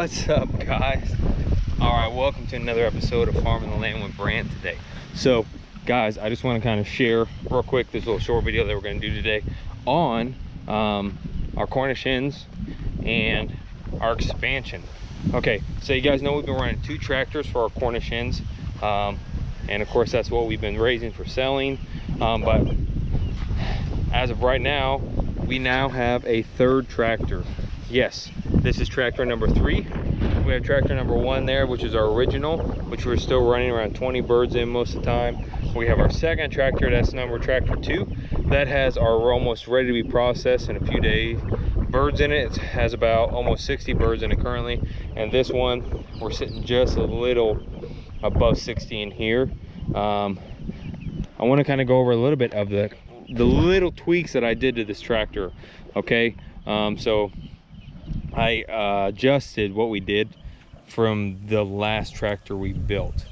What's up, guys? All right, welcome to another episode of Farming the Land with Brant today. So guys, I just want to kind of share real quick this little short video that we're going to do today on our Cornish hens and our expansion. Okay, so you guys know we've been running 2 tractors for our Cornish hens, and of course that's what we've been raising for selling, but as of right now we now have a 3rd tractor. Yes, this is tractor number 3. We have tractor number 1 there, which is our original, which we're still running around 20 birds in most of the time. We have our 2nd tractor, that's number tractor 2, that has our almost ready to be processed in a few days birds in it. It has about almost 60 birds in it currently, and this one we're sitting just a little above 60 in here. I want to kind of go over a little bit of the little tweaks that I did to this tractor. Okay, so I adjusted what we did from the last tractor we built.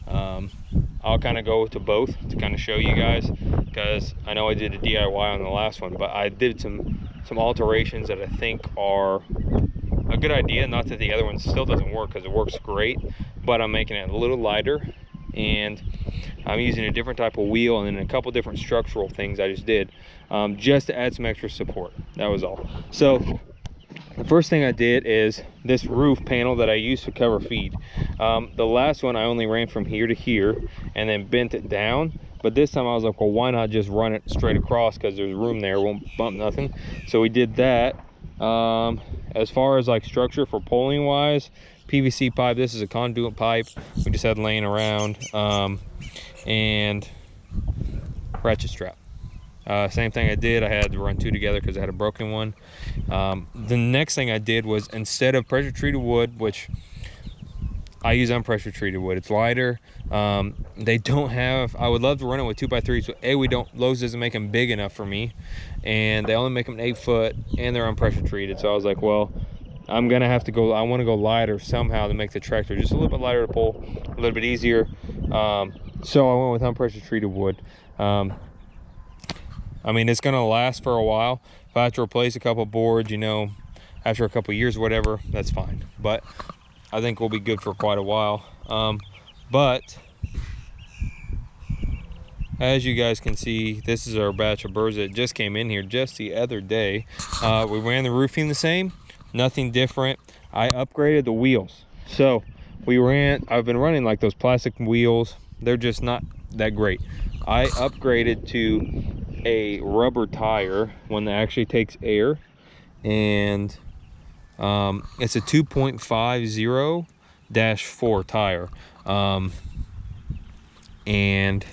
I'll kind of go to both to kind of show you guys, because I know I did a DIY on the last one, but I did some alterations that I think are a good idea. Not that the other one still doesn't work, because it works great, but I'm making it a little lighter, and I'm using a different type of wheel, and then a couple different structural things I just did, just to add some extra support. That was all. So the first thing I did is this roof panel that I used to cover feed. The last one I only ran from here to here and then bent it down, but this time I was like, well, why not just run it straight across, because there's room there, won't bump nothing. So we did that. As far as like structure for poling wise, PVC pipe, this is a conduit pipe we just had laying around, and ratchet strap. Same thing I did, I had to run 2 together because I had a broken one. The next thing I did was, instead of pressure treated wood, which I use unpressure treated wood, it's lighter. They don't have, I would love to run it with 2x3s, but A, Lowe's doesn't make them big enough for me, and they only make them 8 foot, and they're unpressure treated. So I was like, well, I'm gonna have to go, I want to go lighter somehow to make the tractor just a little bit lighter to pull, a little bit easier. So I went with unpressure treated wood. I mean, it's gonna last for a while. If I have to replace a couple boards, you know, after a couple years or whatever, that's fine. But I think we'll be good for quite a while. But as you guys can see, this is our batch of birds that just came in here just the other day. We ran the roofing the same, nothing different. I upgraded the wheels. So I've been running like those plastic wheels. They're just not that great. I upgraded to a rubber tire, one that actually takes air, and it's a 2.50-4 tire, and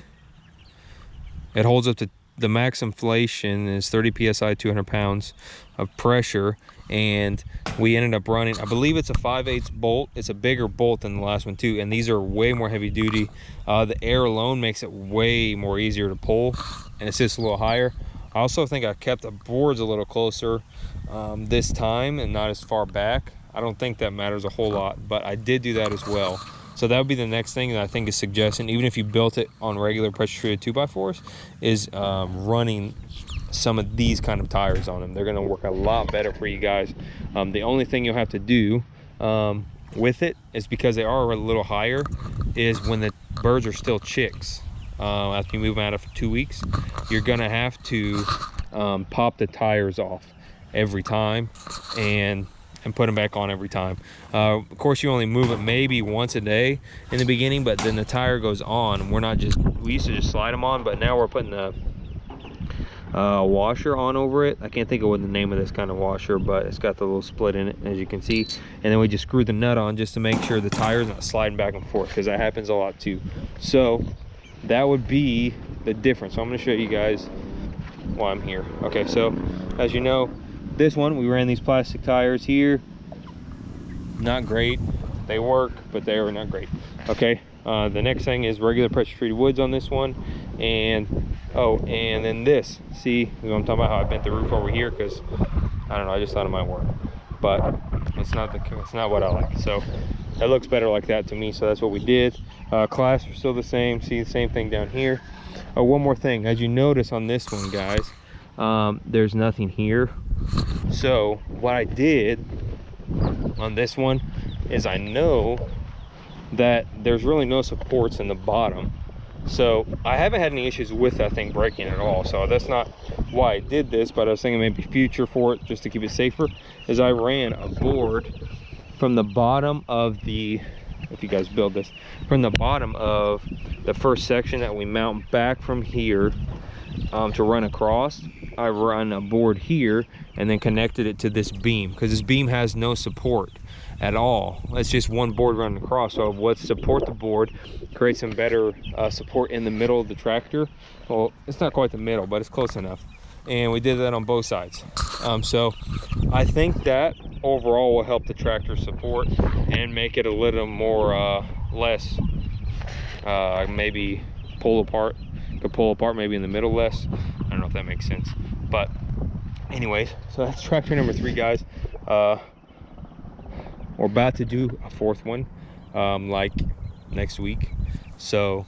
it holds up to the max inflation is 30 psi, 200 pounds of pressure. And we ended up running, I believe it's a 5/8 bolt. It's a bigger bolt than the last one too, and these are way more heavy duty. The air alone makes it way more easier to pull, and it's just a little higher. I also think I kept the boards a little closer this time and not as far back. I don't think that matters a whole lot, but I did do that as well. So that would be the next thing that I think is suggesting, even if you built it on regular pressure treated 2x4s, is running some of these kind of tires on them. They're going to work a lot better for you guys. The only thing you'll have to do with it is, because they are a little higher, is when the birds are still chicks, after you move them out of 2 weeks, you're gonna have to pop the tires off every time and put them back on every time. Of course, you only move it maybe once a day in the beginning, but then the tire goes on. We used to just slide them on, but now we're putting the washer on over it. I can't think of what the name of this kind of washer, but it's got the little split in it, as you can see, and then we just screw the nut on just to make sure the tire's not sliding back and forth, because that happens a lot too. So that would be the difference. So I'm going to show you guys while I'm here. Okay, so as you know, this one we ran these plastic tires here. Not great. They work, but they are not great. Okay, the next thing is regular pressure treated woods on this one, and and then this, see what I'm talking about, how I bent the roof over here, because I don't know, I just thought it might work, but it's not what I like. So that looks better like that to me, so that's what we did. Clasps are still the same. See the same thing down here. One more thing, as you notice on this one, guys, there's nothing here. So what I did on this one, is I know that there's really no supports in the bottom. So I haven't had any issues with that thing breaking at all. So that's not why I did this, but I was thinking maybe future for it, just to keep it safer, is I ran a board from the bottom of the, if you guys build this, from the bottom of the first section that we mount back from here to run across. I run a board here and then connected it to this beam, because this beam has no support at all. It's just one board running across. So let's support the board, create some better support in the middle of the tractor. Well, it's not quite the middle, but it's close enough. And we did that on both sides. So I think that overall will help the tractor support and make it a little more less maybe pull apart. Could pull apart maybe in the middle less. I don't know if that makes sense, but anyways, so that's tractor number 3, guys. We're about to do a 4th one like next week. So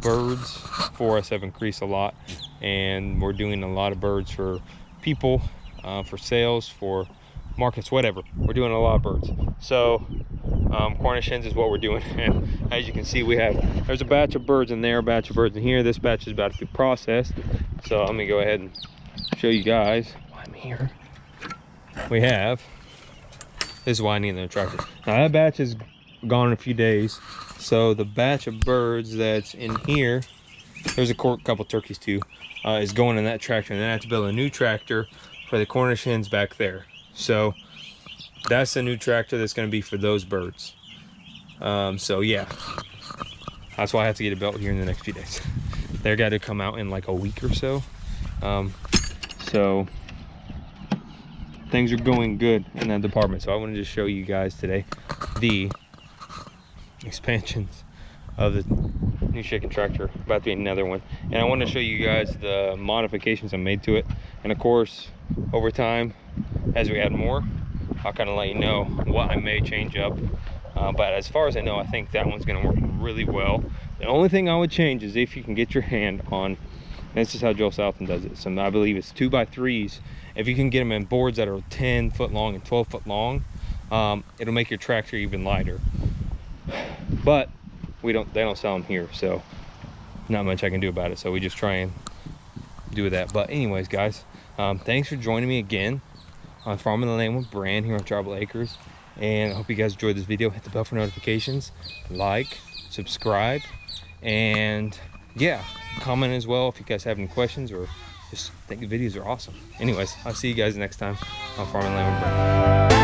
birds for us have increased a lot, and we're doing a lot of birds for people, for sales, for markets, whatever. We're doing a lot of birds. So Cornish hens is what we're doing, and as you can see, there's a batch of birds in there, a batch of birds in here. This batch is about to be processed, so let me go ahead and show you guys why I'm here. This is why I need the tractor. Now that batch is gone in a few days, so the batch of birds that's in here, there's a couple turkeys too, is going in that tractor, and then I have to build a new tractor for the Cornish hens back there. So that's the new tractor that's going to be for those birds. So yeah, that's why I have to get it built here in the next few days. They're got to come out in like a week or so. So things are going good in that department. So I wanted to show you guys today the expansions of the new shaking tractor, about to be another one, and I want to show you guys the modifications I made to it. And of course, over time, as we add more, I'll kind of let you know what I may change up. But as far as I know, I think that one's going to work really well. The only thing I would change is if you can get your hand on, this is how Joel Salatin does it. So I believe it's 2x3s. If you can get them in boards that are 10 foot long and 12 foot long, it'll make your tractor even lighter. But they don't sell them here, so not much I can do about it. So we just try and do that. But anyways, guys, thanks for joining me again on Farming the Land with Brand here on Tribal Acres, and I hope you guys enjoyed this video. Hit the bell for notifications, like, subscribe, and yeah, comment as well if you guys have any questions or just think the videos are awesome. Anyways, I'll see you guys next time on Farming the Land with Brand.